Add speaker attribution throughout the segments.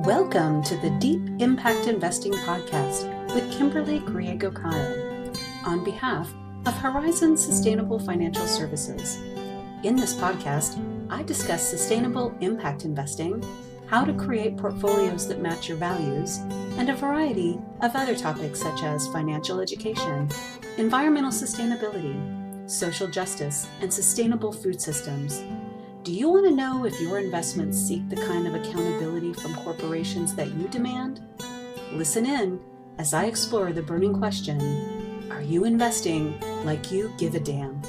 Speaker 1: Welcome to the Deep Impact Investing Podcast with Kimberly Griego-Kiel on behalf of Horizon Sustainable Financial Services. In this podcast, I discuss sustainable impact investing, how to create portfolios that match your values, and a variety of other topics such as financial education, environmental sustainability, social justice, and sustainable food systems. Do you want to know if your investments seek the kind of accountability from corporations that you demand? Listen in as I explore the burning question, are you investing like you give a damn?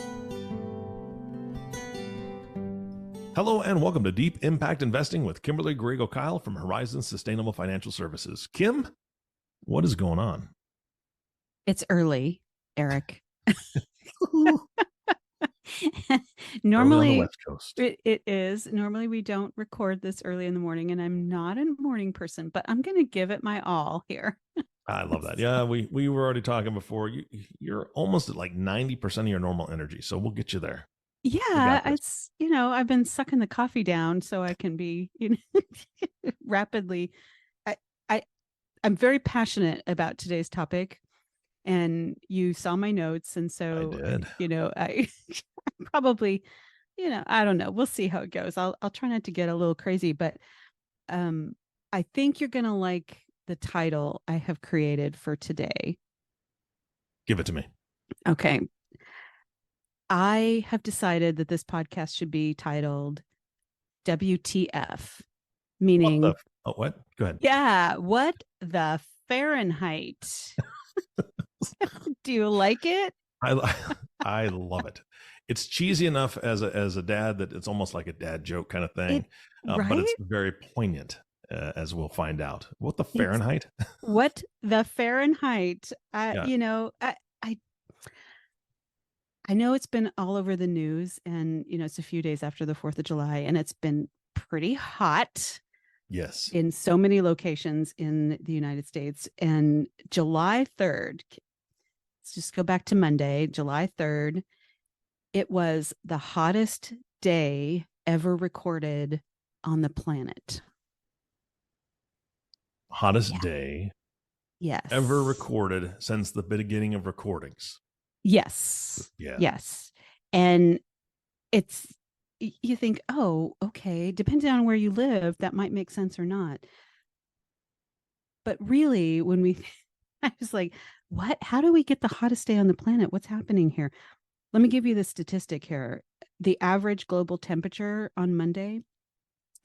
Speaker 2: Hello and welcome to Deep Impact Investing with Kimberly Griego-Kiel from Horizon Sustainable Financial Services. Kim, what is going on?
Speaker 3: It's early, Eric. Normally,
Speaker 2: early on the West Coast.
Speaker 3: It is. Normally, we don't record this early in the morning, and I'm not a morning person, but I'm going to give it my all here.
Speaker 2: I love that. Yeah, we were already talking before. You're almost at like 90% of your normal energy, so we'll get you there.
Speaker 3: Yeah, it's, I've been sucking the coffee down so I can be, rapidly. I'm very passionate about today's topic, and you saw my notes, and so
Speaker 2: I did.
Speaker 3: I probably, I don't know. We'll see how it goes. I'll try not to get a little crazy, but I think you're gonna like the title I have created for today.
Speaker 2: Give it to me.
Speaker 3: Okay. I have decided that this podcast should be titled W.T.F, meaning
Speaker 2: what? Go ahead.
Speaker 3: Yeah, what the Fahrenheit? Do you like it?
Speaker 2: I love it. It's cheesy enough as a dad that it's almost like a dad joke kind of thing,
Speaker 3: right?
Speaker 2: But it's very poignant, as we'll find out. What the Fahrenheit?
Speaker 3: What the Fahrenheit?
Speaker 2: Yeah.
Speaker 3: I know it's been all over the news, and it's a few days after the 4th of July, and it's been pretty hot.
Speaker 2: Yes.
Speaker 3: In so many locations in the United States. And July 3rd, let's just go back to Monday, July 3rd, it was the hottest day ever recorded on the planet.
Speaker 2: Hottest day
Speaker 3: yes
Speaker 2: ever recorded since the beginning of recordings.
Speaker 3: Yes.
Speaker 2: Yeah.
Speaker 3: Yes. And you think, oh, okay, depending on where you live, that might make sense or not. But really, I was like, what? How do we get the hottest day on the planet? What's happening here? Let me give you the statistic here. The average global temperature on Monday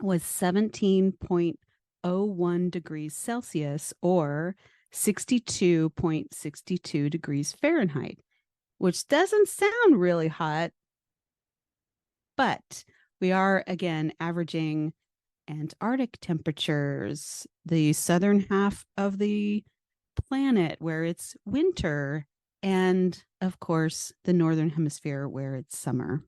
Speaker 3: was 17.01 degrees Celsius or 62.62 degrees Fahrenheit, which doesn't sound really hot. But we are, again, averaging Antarctic temperatures, the southern half of the planet where it's winter, and, of course, the northern hemisphere where it's summer.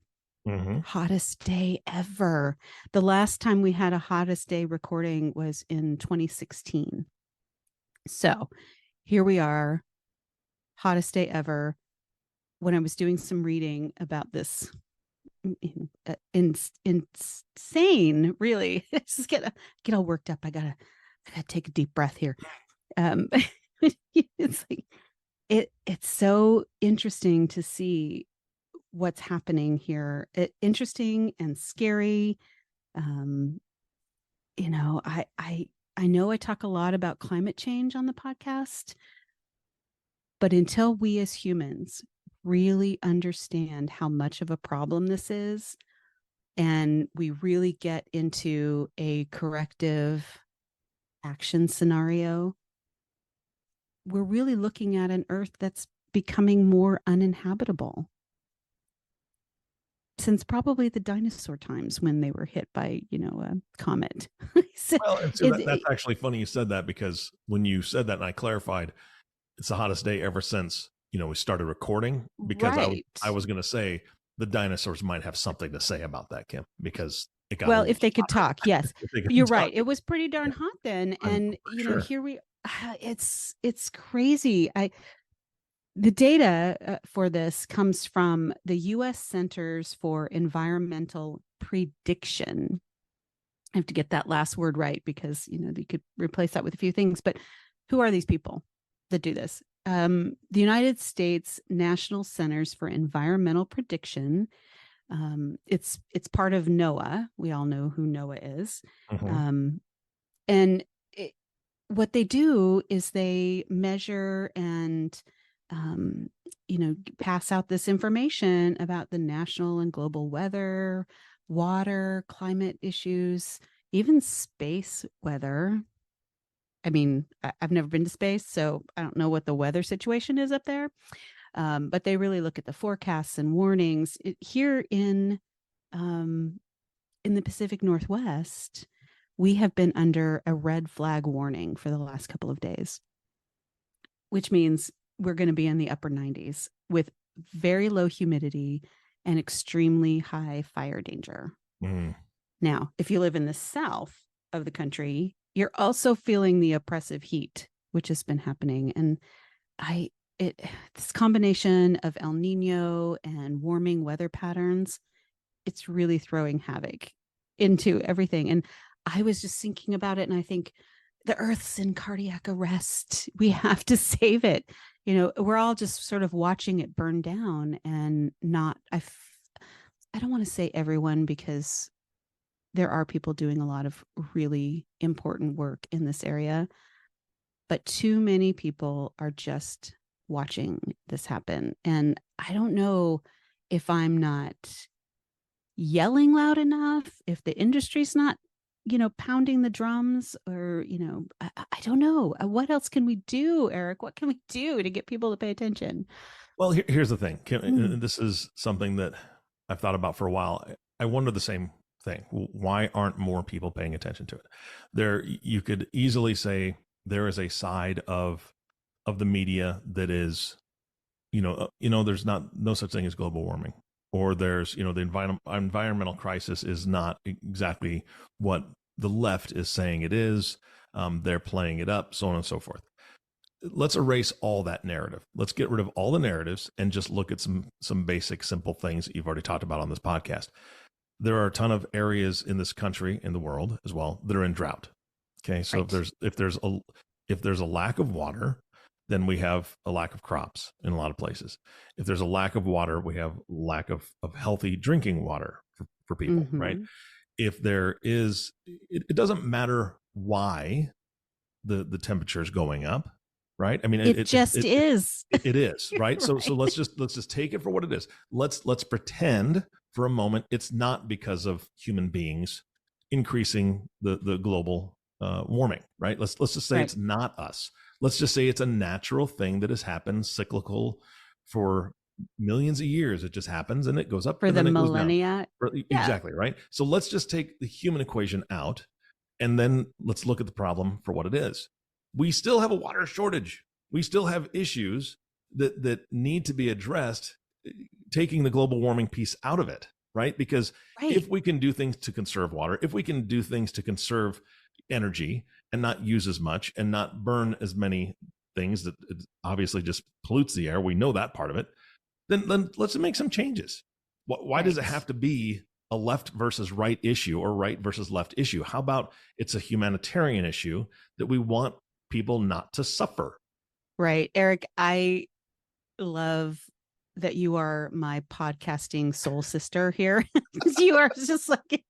Speaker 2: Mm-hmm.
Speaker 3: Hottest day ever. The last time we had a hottest day recording was in 2016. So here we are, hottest day ever. When I was doing some reading about this, insane, really. Just get all worked up. I gotta take a deep breath here. It's like it's so interesting to see what's happening here. Interesting and scary. I know I talk a lot about climate change on the podcast, but until we as humans really understand how much of a problem this is, and we really get into a corrective action scenario, we're really looking at an Earth that's becoming more uninhabitable since probably the dinosaur times when they were hit by, a comet.
Speaker 2: That's actually funny you said that, because when you said that and I clarified, it's the hottest day ever since we started recording, because
Speaker 3: right.
Speaker 2: I was going to say the dinosaurs might have something to say about that, Kim, because it got
Speaker 3: if they could talk. Yes, you're right. It was pretty darn hot then, and here we. It's crazy. The data for this comes from the U.S. Centers for Environmental Prediction, I have to get that last word right because, you could replace that with a few things. But who are these people that do this? The United States National Centers for Environmental Prediction. It's part of NOAA. We all know who NOAA is.
Speaker 2: Mhm.
Speaker 3: And what they do is they measure and pass out this information about the national and global weather, water, climate issues, even space weather. I mean, I've never been to space, so I don't know what the weather situation is up there. But they really look at the forecasts and warnings here in the Pacific Northwest. We have been under a red flag warning for the last couple of days, which means we're going to be in the upper 90s with very low humidity and extremely high fire danger.
Speaker 2: Mm.
Speaker 3: Now, if you live in the south of the country, you're also feeling the oppressive heat, which has been happening. And this combination of El Nino and warming weather patterns, it's really throwing havoc into everything. And I was just thinking about it, and I think the Earth's in cardiac arrest. We have to save it. We're all just sort of watching it burn down, and I don't want to say everyone, because there are people doing a lot of really important work in this area, but too many people are just watching this happen. And I don't know if I'm not yelling loud enough, if the industry's not, pounding the drums, or, I don't know. What else can we do, Eric? What can we do to get people to pay attention?
Speaker 2: Well, here's the thing, Kim, this is something that I've thought about for a while. I wonder the same thing. Why aren't more people paying attention to it? You could easily say there is a side of the media that is, there's no such thing as global warming, or there's, the environmental crisis is not exactly what the left is saying it is. They're playing it up, so on and so forth. Let's erase all that narrative. Let's get rid of all the narratives and just look at some basic, simple things that you've already talked about on this podcast. There are a ton of areas in this country, in the world as well, that are in drought. Okay, so
Speaker 3: Right.
Speaker 2: if there's a lack of water, then we have a lack of crops in a lot of places. If there's a lack of water, we have lack of healthy drinking water for people, right? If there is, it doesn't matter why the temperature is going up, right? I mean,
Speaker 3: It just is.
Speaker 2: it is, right?
Speaker 3: Right.
Speaker 2: So let's just take it for what it is. Let's pretend for a moment it's not because of human beings increasing the global warming, right? Let's just say
Speaker 3: Right.
Speaker 2: it's not us. Let's just say it's a natural thing that has happened, cyclical, for millions of years. It just happens and it goes up
Speaker 3: For
Speaker 2: and
Speaker 3: the
Speaker 2: then it goes down.
Speaker 3: millennia. Yeah.
Speaker 2: Exactly, right? So let's just take the human equation out, and then let's look at the problem for what it is. We still have a water shortage. We still have issues that need to be addressed, taking the global warming piece out of it, right? Because
Speaker 3: Right.
Speaker 2: if we can do things to conserve water, if we can do things to conserve energy and not use as much and not burn as many things that obviously just pollutes the air, we know that part of it, then let's make some changes. Why does it have to be a left versus right issue or right versus left issue? How about it's a humanitarian issue that we want people not to suffer?
Speaker 3: Right. Eric, I love that you are my podcasting soul sister here. You are just like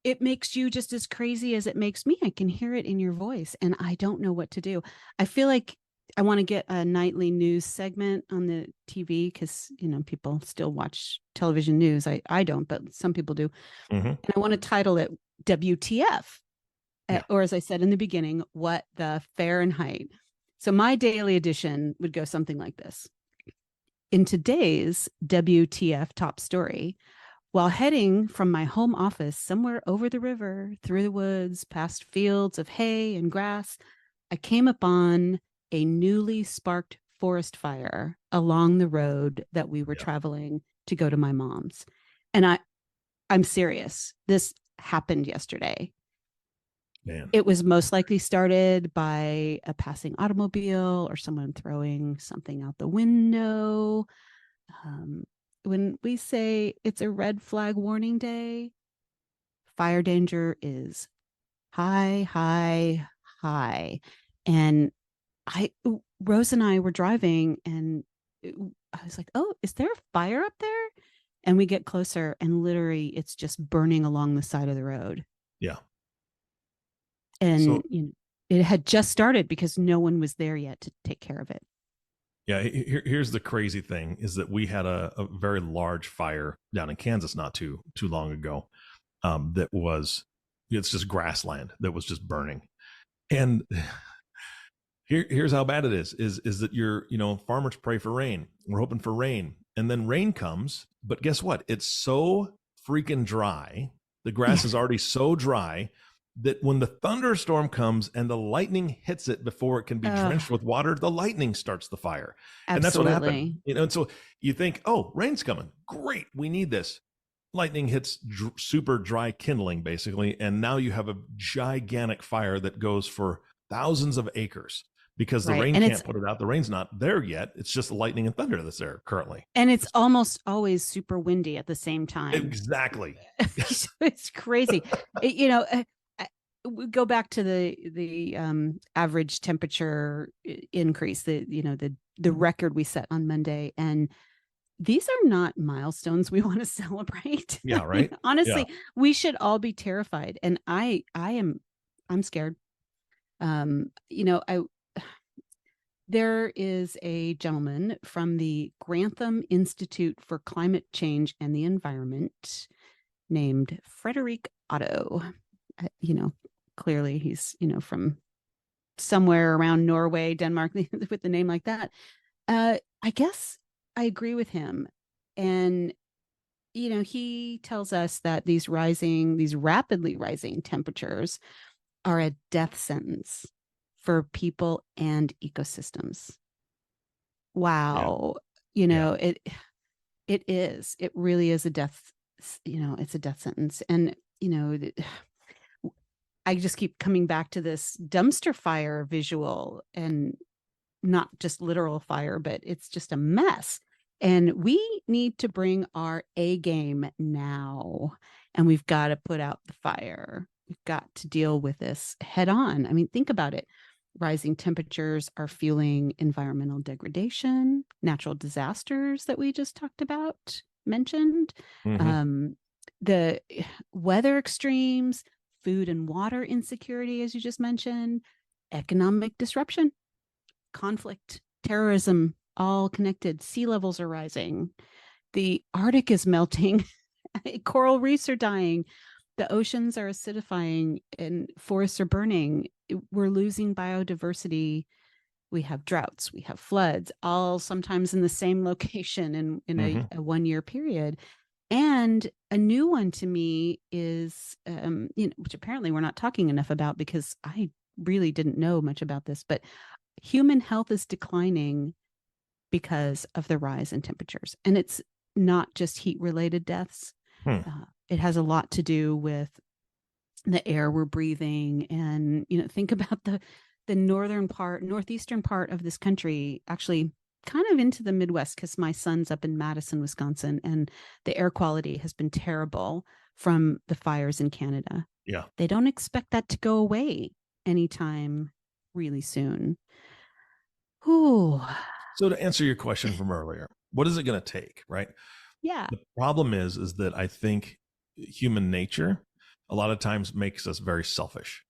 Speaker 3: it makes you just as crazy as it makes me. I can hear it in your voice, and I don't know what to do. I feel like I want to get a nightly news segment on the TV, because people still watch television news. I don't, but some people do.
Speaker 2: Mm-hmm.
Speaker 3: And I want to title it W.T.F.
Speaker 2: Yeah.
Speaker 3: Or, as I said in the beginning, what the Fahrenheit. So my daily edition would go something like this. In today's W.T.F. top story, while heading from my home office somewhere over the river, through the woods, past fields of hay and grass, I came upon a newly sparked forest fire along the road that we were traveling to go to my mom's. And I'm serious. This happened yesterday.
Speaker 2: Man.
Speaker 3: It was most likely started by a passing automobile or someone throwing something out the window. When we say it's a red flag warning day, fire danger is high, high, high. And Rose and I were driving, and I was like, oh, is there a fire up there? And we get closer, and literally it's just burning along the side of the road.
Speaker 2: Yeah.
Speaker 3: And
Speaker 2: So
Speaker 3: it had just started because no one was there yet to take care of it.
Speaker 2: yeah, here's the crazy thing is that we had a very large fire down in Kansas not too long ago. That was, it's just grassland that was just burning. And here's how bad it is that farmers pray for rain. We're hoping for rain, and then rain comes, but guess what? It's so freaking dry. The grass is already so dry that when the thunderstorm comes and the lightning hits it before it can be drenched with water, the lightning starts the fire.
Speaker 3: Absolutely.
Speaker 2: And that's what happened. And so you think, oh, rain's coming. Great. We need this. Lightning hits super dry kindling, basically. And now you have a gigantic fire that goes for thousands of acres because the rain can't put it out. The rain's not there yet. It's just the lightning and thunder that's there currently.
Speaker 3: And it's almost always super windy at the same time.
Speaker 2: Exactly.
Speaker 3: It's crazy. We go back to the average temperature increase, the record we set on Monday, and these are not milestones we want to celebrate.
Speaker 2: Yeah, right.
Speaker 3: Honestly, we should all be terrified, and I'm scared. There is a gentleman from the Grantham Institute for Climate Change and the Environment named Frederick Otto. Clearly he's, from somewhere around Norway, Denmark, with the name like that. I guess I agree with him. And, he tells us that these rapidly rising temperatures are a death sentence for people and ecosystems. Wow. It is. It really is a death, it's a death sentence. And, I just keep coming back to this dumpster fire visual, and not just literal fire, but it's just a mess. And we need to bring our A game now, and we've got to put out the fire. We've got to deal with this head on. I mean, think about it. Rising temperatures are fueling environmental degradation, natural disasters that we just mentioned, the weather extremes, food and water insecurity, as you just mentioned, economic disruption, conflict, terrorism, all connected. Sea levels are rising. The Arctic is melting. Coral reefs are dying. The oceans are acidifying and forests are burning. We're losing biodiversity. We have droughts, we have floods, all sometimes in the same location in a 1 year period. And a new one to me is, which apparently we're not talking enough about because I really didn't know much about this, but human health is declining because of the rise in temperatures. And it's not just heat-related deaths. It has a lot to do with the air we're breathing. And, think about the northeastern part of this country, actually kind of into the Midwest, because my son's up in Madison, Wisconsin, and the air quality has been terrible from the fires in Canada.
Speaker 2: Yeah.
Speaker 3: They don't expect that to go away anytime really soon. Ooh.
Speaker 2: So to answer your question from earlier, what is it going to take, right?
Speaker 3: Yeah.
Speaker 2: The problem is that I think human nature a lot of times makes us very selfish.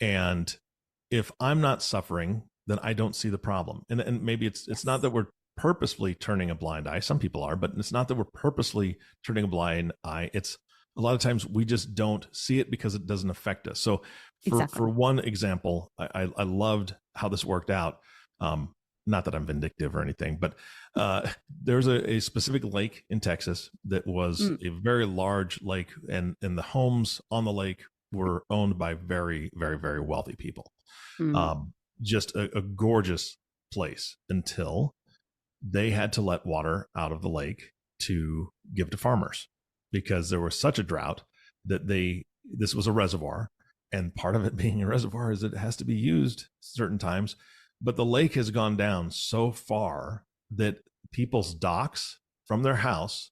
Speaker 2: And if I'm not suffering, then I don't see the problem. And maybe it's not that we're purposefully turning a blind eye. Some people are, but it's not that we're purposely turning a blind eye. It's a lot of times we just don't see it because it doesn't affect us. So for one example, I loved how this worked out. Not that I'm vindictive or anything, but there's a specific lake in Texas that was a very large lake, and the homes on the lake were owned by very, very, very wealthy people. Just a gorgeous place until they had to let water out of the lake to give to farmers because there was such a drought that this was a reservoir, and part of it being a reservoir is it has to be used certain times. But the lake has gone down so far that people's docks from their house,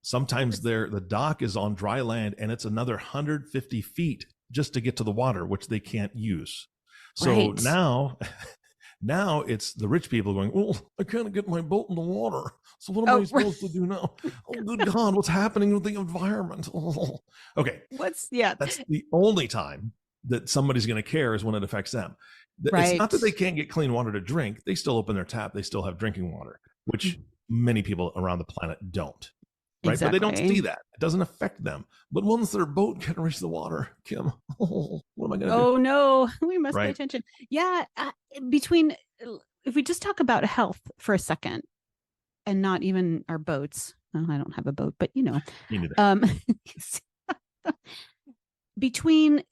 Speaker 2: Sometimes the dock is on dry land and it's another 150 feet just to get to the water, which they can't use. So
Speaker 3: Right.
Speaker 2: now it's the rich people going, well, I can't get my boat in the water. So what am I
Speaker 3: Oh, right.
Speaker 2: supposed to do now? Oh, good God, what's happening with the environment? Oh. Okay.
Speaker 3: Yeah.
Speaker 2: That's the only time that somebody's going to care is when it affects them. It's not
Speaker 3: Right.
Speaker 2: that they can't get clean water to drink. They still open their tap. They still have drinking water, which many people around the planet don't. Right. But they don't see
Speaker 3: Exactly.
Speaker 2: that. It doesn't affect them. But once their boat can reach the water, Kim, what am I going to do?
Speaker 3: Oh no, we must pay
Speaker 2: Right.
Speaker 3: attention. Yeah, if we just talk about health for a second and not even our boats. Well, I don't have a boat, but
Speaker 2: Me neither.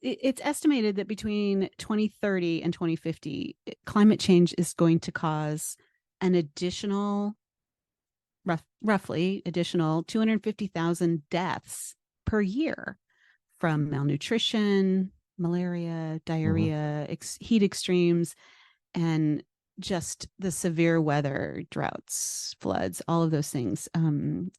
Speaker 3: It's estimated that between 2030 and 2050, climate change is going to cause an additional roughly additional 250,000 deaths per year from malnutrition, malaria, diarrhea, heat extremes, and just the severe weather, droughts, floods, all of those things,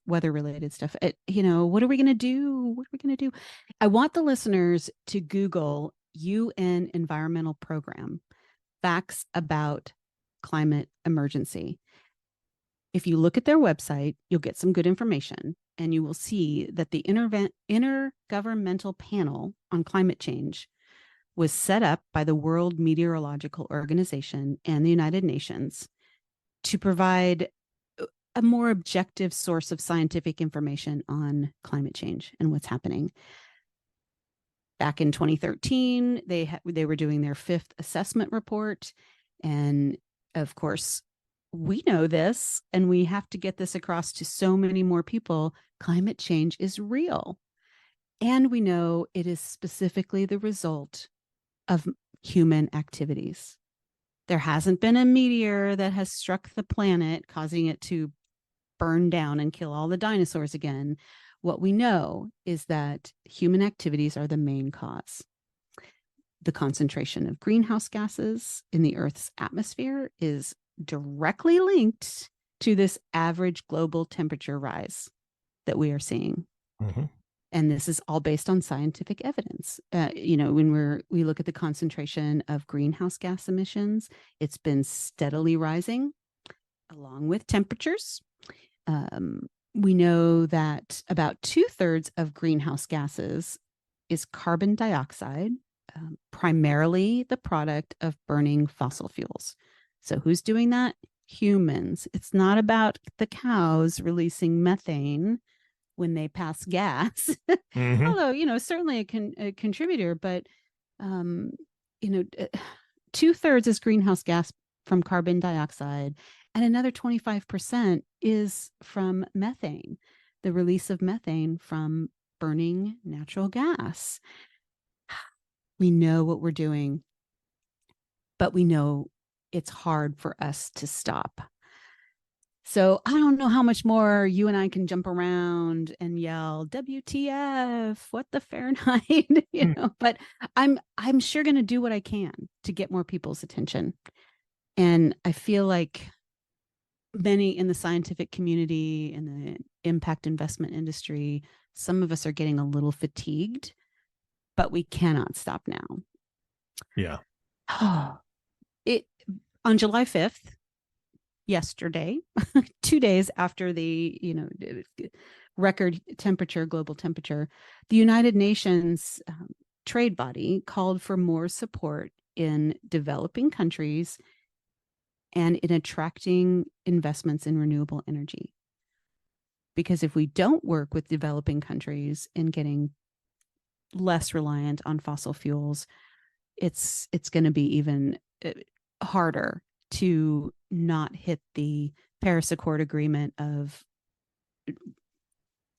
Speaker 3: weather related stuff. What are we going to do? What are we going to do? I want the listeners to Google UN Environmental Program facts about climate emergency. If you look at their website, you'll get some good information, and you will see that the Intergovernmental Panel on Climate Change was set up by the World Meteorological Organization and the United Nations to provide a more objective source of scientific information on climate change and what's happening. Back in 2013, they were doing their 5th assessment report, and of course, we know this, and we have to get this across to so many more people. Climate change is real. And we know it is specifically the result of human activities. There hasn't been a meteor that has struck the planet, causing it to burn down and kill all the dinosaurs again. What we know is that human activities are the main cause. The concentration of greenhouse gases in the Earth's atmosphere is directly linked to this average global temperature rise that we are seeing. And this is all based on scientific evidence. When we look at the concentration of greenhouse gas emissions, it's been steadily rising along with temperatures. We know that about 2/3 of greenhouse gases is carbon dioxide, primarily the product of burning fossil fuels. So who's doing that? Humans. It's not about the cows releasing methane when they pass gas, although, certainly a contributor, but 2/3 is greenhouse gas from carbon dioxide, and another 25% is from methane, the release of methane from burning natural gas. We know what we're doing, but we know it's hard for us to stop. So I don't know how much more you and I can jump around and yell WTF, what the Fahrenheit, but I'm sure going to do what I can to get more people's attention. And I feel like many in the scientific community and the impact investment industry, some of us are getting a little fatigued, but we cannot stop now.
Speaker 2: Yeah.
Speaker 3: On July 5th, yesterday, 2 days after the record global temperature, the United Nations trade body called for more support in developing countries and in attracting investments in renewable energy. Because if we don't work with developing countries in getting less reliant on fossil fuels, it's going to be even harder to not hit the Paris Accord agreement of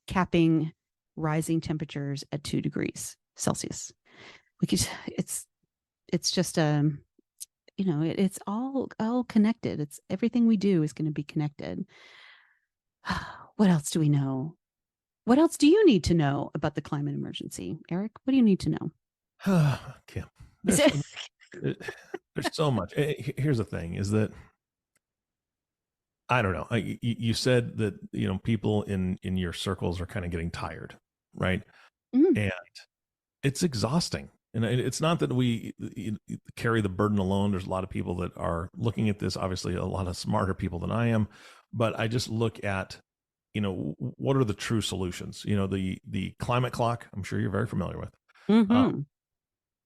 Speaker 3: capping rising temperatures at 2 degrees Celsius. It's just it's all connected. It's everything we do is going to be connected. What else do we know? What else do you need to know about the climate emergency, Eric? What do you need to know?
Speaker 2: Kim, there's so much. Here's the thing: is that I don't know. You said that, people in your circles are kind of getting tired, right?
Speaker 3: Mm,
Speaker 2: And it's exhausting. And it's not that we carry the burden alone. There's a lot of people that are looking at this, obviously a lot of smarter people than I am, but I just look at, what are the true solutions? The climate clock, I'm sure you're very familiar with.
Speaker 3: mm-hmm.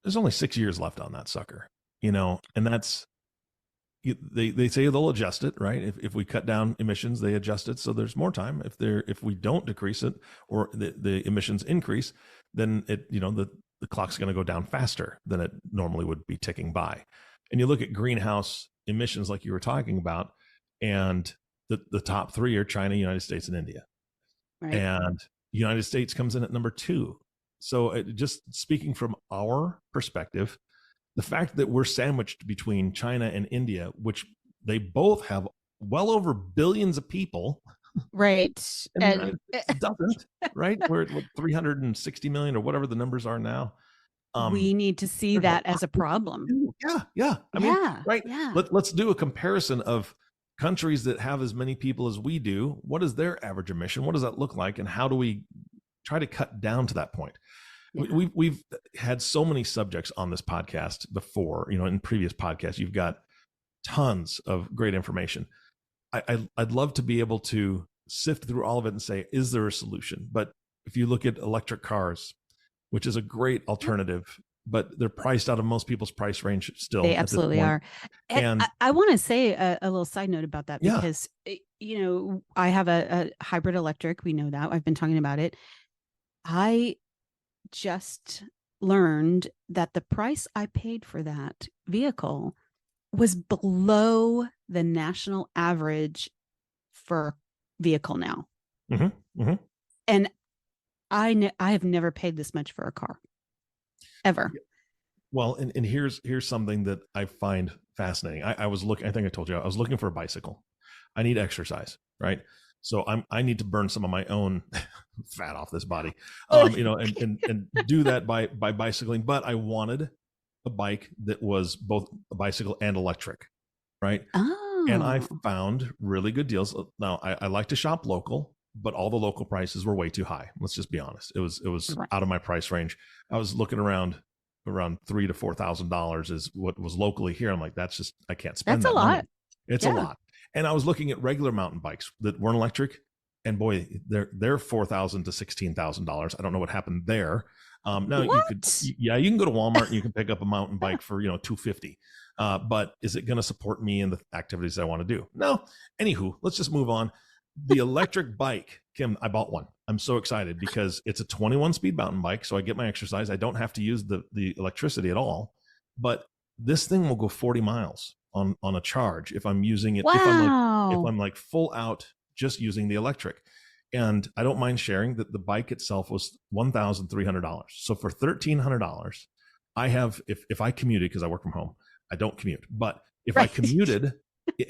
Speaker 2: There's only 6 years left on that sucker, and that's, they say they'll adjust it, right? If we cut down emissions, they adjust it so there's more time. If we don't decrease it, or the emissions increase, then the clock's going to go down faster than it normally would be ticking by. And you look at greenhouse emissions like you were talking about, and the top three are China, United States, and India.
Speaker 3: Right.
Speaker 2: And the United States comes in at number 2. So just speaking from our perspective, the fact that we're sandwiched between China and India, which they both have well over billions of people,
Speaker 3: Right.
Speaker 2: and the
Speaker 3: And
Speaker 2: United States doesn't, right? We're at 360 million or whatever the numbers are now.
Speaker 3: we need to see
Speaker 2: There's a
Speaker 3: that
Speaker 2: lot
Speaker 3: as a
Speaker 2: we can
Speaker 3: problem.
Speaker 2: do. Yeah. I mean,
Speaker 3: Yeah.
Speaker 2: right.
Speaker 3: Yeah.
Speaker 2: Let's do a comparison of countries that have as many people as we do. What is their average emission? What does that look like? And how do we try to cut down to that point?
Speaker 3: Yeah.
Speaker 2: We've had so many subjects on this podcast before, in previous podcasts. You've got tons of great information. I'd love to be able to sift through all of it and say, is there a solution? But if you look at electric cars, which is a great alternative, but they're priced out of most people's price range still.
Speaker 3: They
Speaker 2: at this
Speaker 3: absolutely
Speaker 2: point.
Speaker 3: are. And
Speaker 2: And
Speaker 3: I want to say a little side note about that,
Speaker 2: yeah,
Speaker 3: because, I have a hybrid electric. We know that. I've been talking about it. I just learned that the price I paid for that vehicle was below the national average for a vehicle now. And I have never paid this much for a car, ever.
Speaker 2: well, and here's something that I find fascinating. I was looking. I think I told you I was looking for a bicycle. I need exercise, right? So I need to burn some of my own fat off this body, and do that by bicycling. But I wanted a bike that was both a bicycle and electric, right? And I
Speaker 3: Oh,
Speaker 2: found really good deals. Now I like to shop local, but all the local prices were way too high. Let's just be honest. It was
Speaker 3: right.
Speaker 2: out of my price range. I was looking around $3,000 to $4,000 is what was locally here. I'm like, I can't spend
Speaker 3: That's a
Speaker 2: that money.
Speaker 3: lot.
Speaker 2: It's a
Speaker 3: Yeah.
Speaker 2: lot. And I was looking at regular mountain bikes that weren't electric, and boy, they're $4,000 to $16,000. I don't know what happened there. Now you can go to Walmart and you can pick up a mountain bike for $250. But is it going to support me in the activities I want to do? No. Anywho, let's just move on. The electric bike, Kim, I bought one. I'm so excited because it's a 21 speed mountain bike, so I get my exercise. I don't have to use the electricity at all. But this thing will go 40 miles on a charge if I'm using it.
Speaker 3: Wow.
Speaker 2: If I'm like full out just using the electric. And I don't mind sharing that the bike itself was $1,300. So for $1,300, I have, if I commuted, because I work from home, I don't commute, but if I commuted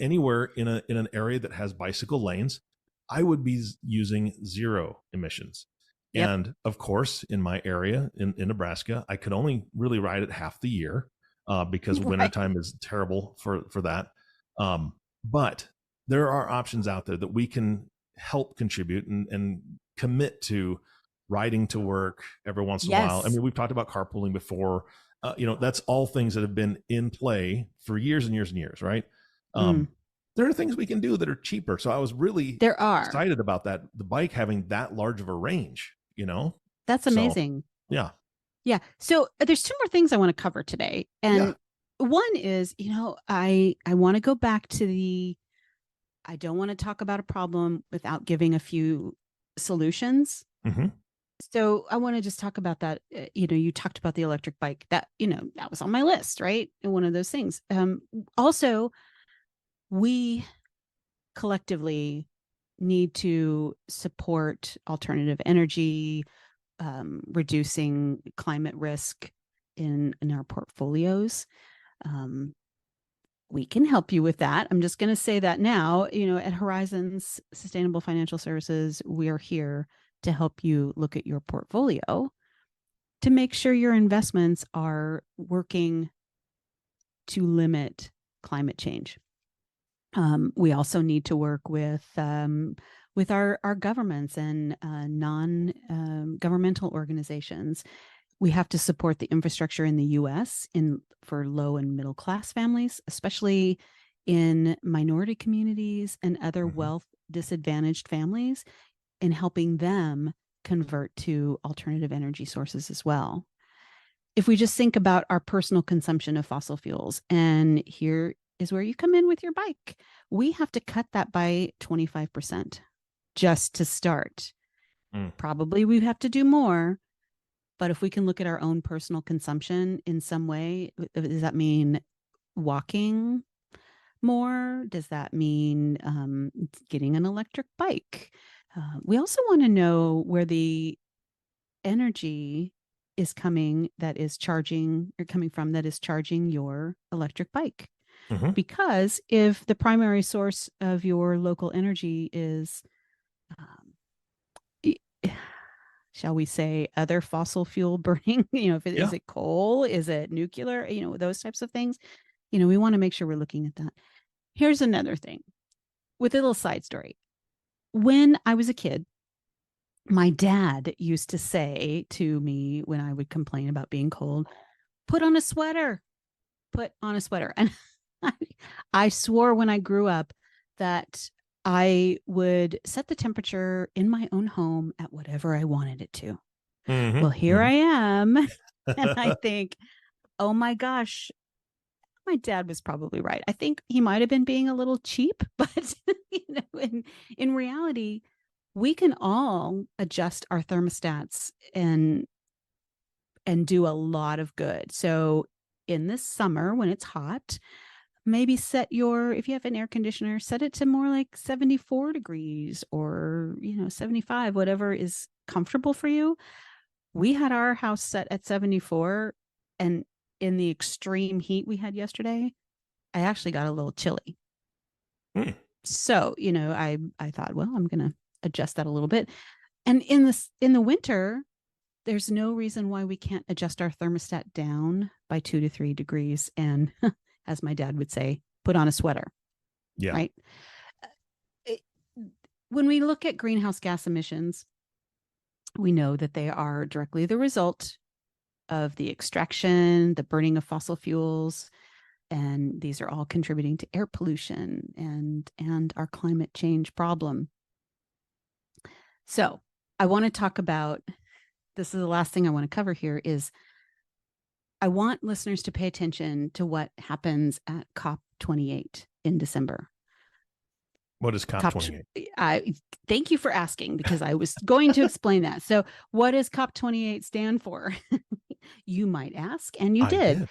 Speaker 2: anywhere in an area that has bicycle lanes, I would be using 0 emissions.
Speaker 3: Yep.
Speaker 2: And of course, in my area in Nebraska, I could only really ride it half the year because wintertime is terrible for that. But there are options out there that we can help contribute and commit to riding to work every once in a while. I mean, we've talked about carpooling before. That's all things that have been in play for years and years and years, right? There are things we can do that are cheaper. So I was really excited about that. The bike having that large of a range,
Speaker 3: That's amazing.
Speaker 2: So, yeah.
Speaker 3: Yeah. So there's 2 more things I want to cover today. And one is, I want to go back to I don't want to talk about a problem without giving a few solutions. So I want to just talk about that. You talked about the electric bike that was on my list, right? And one of those things. Also, we collectively need to support alternative energy, reducing climate risk in our portfolios. We can help you with that. I'm just going to say that now. At Horizons Sustainable Financial Services, we are here to help you look at your portfolio to make sure your investments are working to limit climate change. We also need to work with our governments and non-governmental organizations. We have to support the infrastructure in the U.S. for low and middle class families, especially in minority communities and other wealth disadvantaged families, in helping them convert to alternative energy sources as well. If we just think about our personal consumption of fossil fuels, and here is where you come in with your bike, we have to cut that by 25% just to start. Probably we have to do more, but if we can look at our own personal consumption in some way, does that mean walking more? Does that mean getting an electric bike? We also want to know where the energy is coming that is charging your electric bike. Because if the primary source of your local energy is, shall we say, other fossil fuel burning, is it coal, is it nuclear, those types of things, we want to make sure we're looking at that. Here's another thing with a little side story. When I was a kid, my dad used to say to me when I would complain about being cold, put on a sweater. And I swore when I grew up that I would set the temperature in my own home at whatever I wanted it to. Well, here I am. And I think, oh my gosh, my dad was probably right. I think he might have been being a little cheap, but in reality, we can all adjust our thermostats and do a lot of good. So in this summer, when it's hot, maybe if you have an air conditioner, set it to more like 74 degrees or, 75, whatever is comfortable for you. We had our house set at 74, and in the extreme heat we had yesterday, I actually got a little chilly. So, I thought, well, I'm going to adjust that a little bit. And in the winter, there's no reason why we can't adjust our thermostat down by 2 to 3 degrees. And as my dad would say, put on a sweater.
Speaker 2: Yeah.
Speaker 3: Right. When we look at greenhouse gas emissions, we know that they are directly the result of the extraction, the burning of fossil fuels, and these are all contributing to air pollution and our climate change problem. So I want to talk about, this is the last thing I want to cover here, is I want listeners to pay attention to what happens at COP28 in December.
Speaker 2: What is COP28?
Speaker 3: Thank you for asking, because I was going to explain that. So what does COP28 stand for? You might ask, and you did.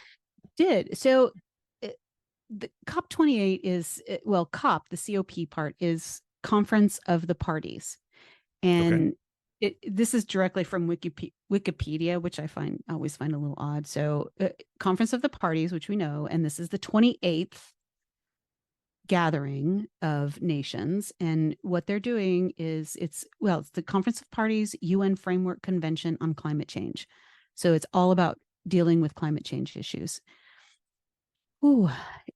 Speaker 3: So the COP28 is, COP, the COP part, is Conference of the Parties. And this is directly from Wikipedia, which I always find a little odd. So Conference of the Parties, which we know, and this is the 28th gathering of nations. And what they're doing is it's the Conference of Parties UN Framework Convention on Climate Change. So it's all about dealing with climate change issues.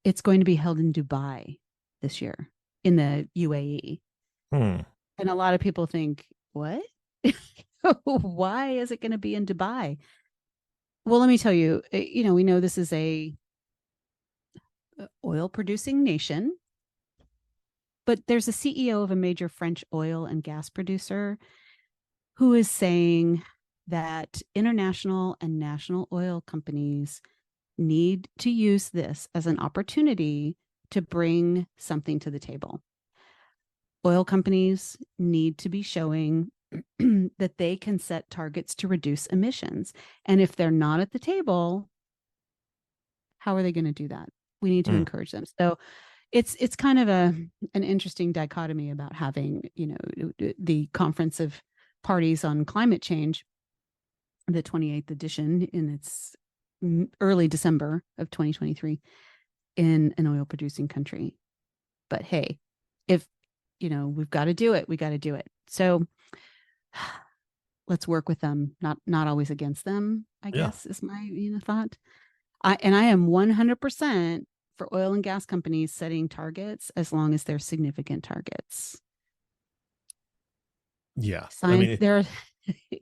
Speaker 3: It's going to be held in Dubai this year, in the UAE. And a lot of people think, what? Why is it going to be in Dubai? Well, let me tell you, we know this is a oil producing nation, but there's a CEO of a major French oil and gas producer who is saying that international and national oil companies need to use this as an opportunity to bring something to the table. Oil companies need to be showing that they can set targets to reduce emissions. And if they're not at the table, how are they going to do that? We need to encourage them. So it's kind of an interesting dichotomy about having, the Conference of Parties on Climate Change, the 28th edition, in its early December of 2023 in an oil producing country. But hey, if we've got to do it, we got to do it. So let's work with them, not always against them, I guess is my thought. I am 100% for oil and gas companies setting targets as long as they're significant targets.
Speaker 2: Yeah.
Speaker 3: They're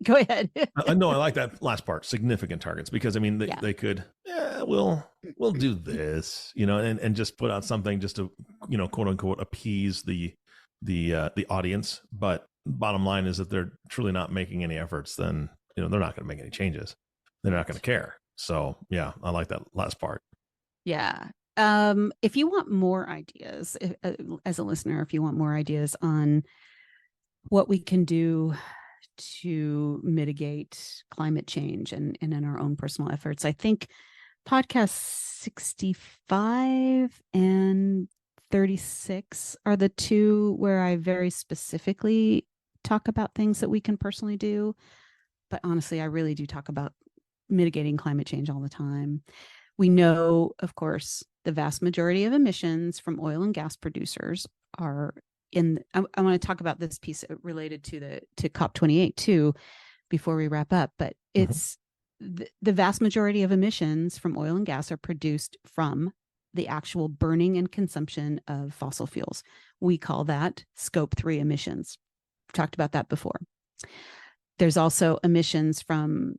Speaker 3: go ahead.
Speaker 2: No, I like that last part, significant targets, because they could, we'll do this, and just put out something just to, quote unquote, appease the audience. But bottom line is that they're truly not making any efforts, then, they're not going to make any changes. They're not going to care. So yeah, I like that last part.
Speaker 3: Yeah. If you want more ideas, as a listener, if you want more ideas on what we can do to mitigate climate change and in our own personal efforts, I think podcasts 65 and 36 are the two where I very specifically talk about things that we can personally do. But honestly, I really do talk about mitigating climate change all the time. We know, of course, the vast majority of emissions from oil and gas producers are in. I want to talk about this piece related to COP28 too, before we wrap up. But it's the vast majority of emissions from oil and gas are produced from the actual burning and consumption of fossil fuels. We call that Scope 3 emissions. We've talked about that before. There's also emissions from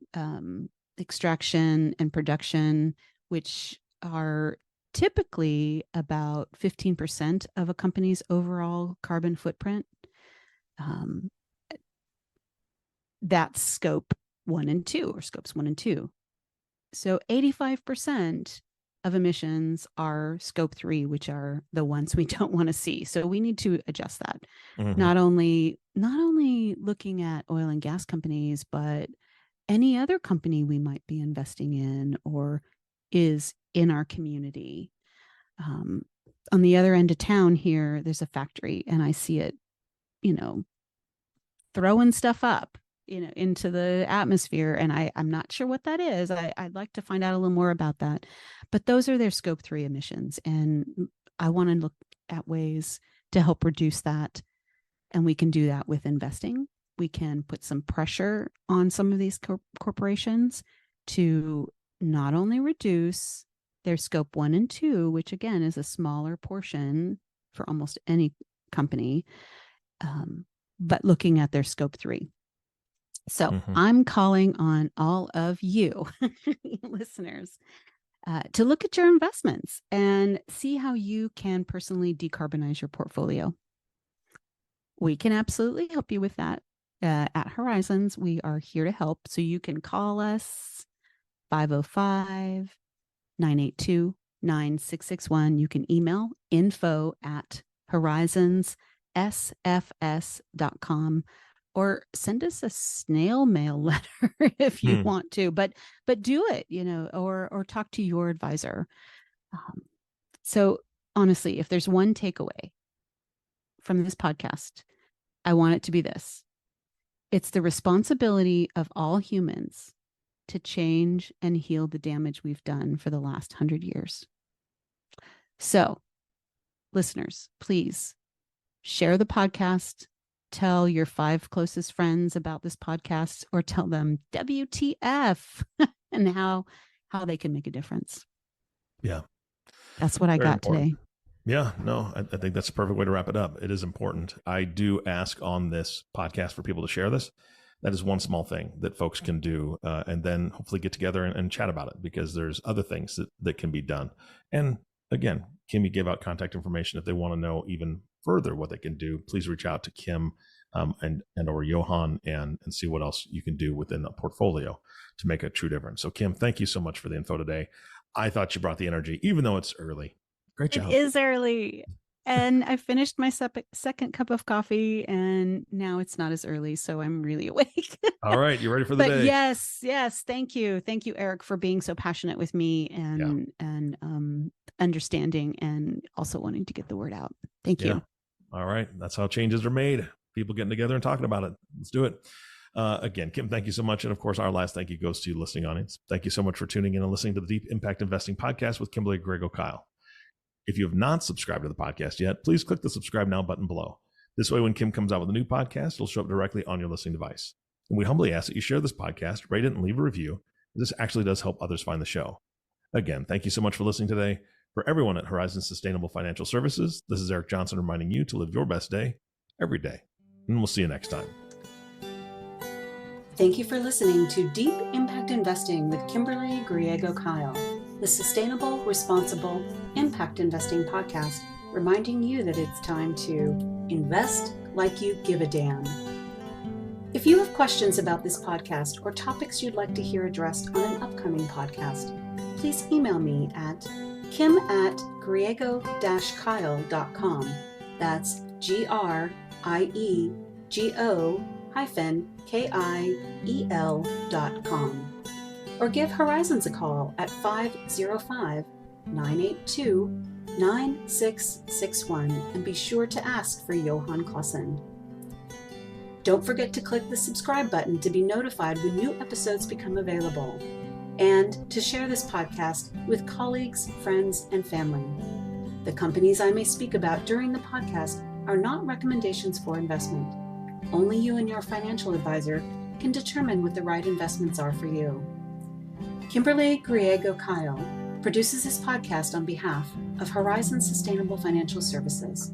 Speaker 3: extraction and production, which are typically about 15% of a company's overall carbon footprint. That's scope 1 and 2, or scopes 1 and 2. So 85% of emissions are scope 3, which are the ones we don't want to see. So we need to adjust that. Not only looking at oil and gas companies, but any other company we might be investing in or is in our community. On the other end of town here, there's a factory, and I see it, throwing stuff up, into the atmosphere. And I'm not sure what that is. I'd like to find out a little more about that. But those are their scope 3 emissions. And I want to look at ways to help reduce that. And we can do that with investing. We can put some pressure on some of these corporations to not only reduce their scope 1 and 2, which again is a smaller portion for almost any company, but looking at their scope 3. So I'm calling on all of you listeners to look at your investments and see how you can personally decarbonize your portfolio. We can absolutely help you with that. At Horizons, we are here to help. So you can call us 505-982-9661. You can email info@horizonssfs.com, or send us a snail mail letter if you want to, but do it, or talk to your advisor. So honestly, if there's one takeaway from this podcast, I want it to be this. It's the responsibility of all humans to change and heal the damage we've done for the last 100 years. So, listeners, please share the podcast, tell your 5 closest friends about this podcast, or tell them W.T.F and how they can make a difference.
Speaker 2: Yeah.
Speaker 3: That's what I got today.
Speaker 2: Yeah, no, I think that's a perfect way to wrap it up. It is important. I do ask on this podcast for people to share this. That is one small thing that folks can do, and then hopefully get together and chat about it, because there's other things that can be done. And again, Kim, you gave out contact information. If they want to know even further what they can do, please reach out to Kim and or Johan and see what else you can do within a portfolio to make a true difference. So Kim, thank you so much for the info today. I thought you brought the energy, even though it's early. Great job.
Speaker 3: It is early. And I finished my second cup of coffee, and now it's not as early, so I'm really awake.
Speaker 2: All right, you ready for the day?
Speaker 3: Yes. Thank you, Eric, for being so passionate with me and understanding, and also wanting to get the word out. Thank you.
Speaker 2: All right, that's how changes are made. People getting together and talking about it. Let's do it. Again, Kim, thank you so much. And of course, our last thank you goes to you, listening audience. Thank you so much for tuning in and listening to the Deep Impact Investing Podcast with Kimberly Griego-Kiel. If you have not subscribed to the podcast yet, please click the subscribe now button below. This way, when Kim comes out with a new podcast, it'll show up directly on your listening device. And we humbly ask that you share this podcast, rate it, and leave a review. This actually does help others find the show. Again, thank you so much for listening today. For everyone at Horizon Sustainable Financial Services, this is Eric Johnson reminding you to live your best day every day. And we'll see you next time.
Speaker 1: Thank you for listening to Deep Impact Investing with Kimberly Griego-Kiel, the Sustainable, Responsible Impact Investing podcast, reminding you that it's time to invest like you give a damn. If you have questions about this podcast or topics you'd like to hear addressed on an upcoming podcast, please email me at kim@griego-kiel.com. That's GRIEGO-KIEL.com. Or give Horizons a call at 505-982-9661 and be sure to ask for Johan Clausen. Don't forget to click the subscribe button to be notified when new episodes become available, and to share this podcast with colleagues, friends, and family. The companies I may speak about during the podcast are not recommendations for investment. Only you and your financial advisor can determine what the right investments are for you. Kimberly Griego-Kiel produces this podcast on behalf of Horizon Sustainable Financial Services.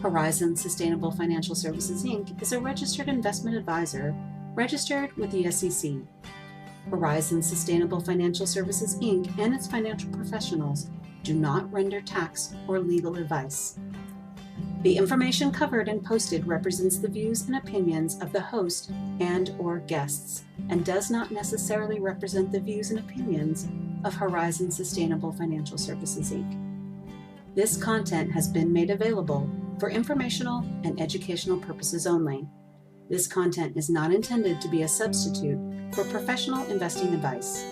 Speaker 1: Horizon Sustainable Financial Services, Inc. is a registered investment advisor registered with the SEC. Horizon Sustainable Financial Services, Inc. and its financial professionals do not render tax or legal advice. The information covered and posted represents the views and opinions of the host and/or guests and does not necessarily represent the views and opinions of Horizon Sustainable Financial Services, Inc. This content has been made available for informational and educational purposes only. This content is not intended to be a substitute for professional investing advice.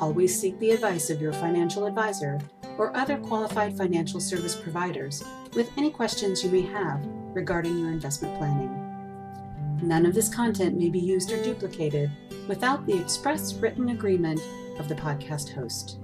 Speaker 1: Always seek the advice of your financial advisor or other qualified financial service providers with any questions you may have regarding your investment planning. None of this content may be used or duplicated without the express written agreement of the podcast host.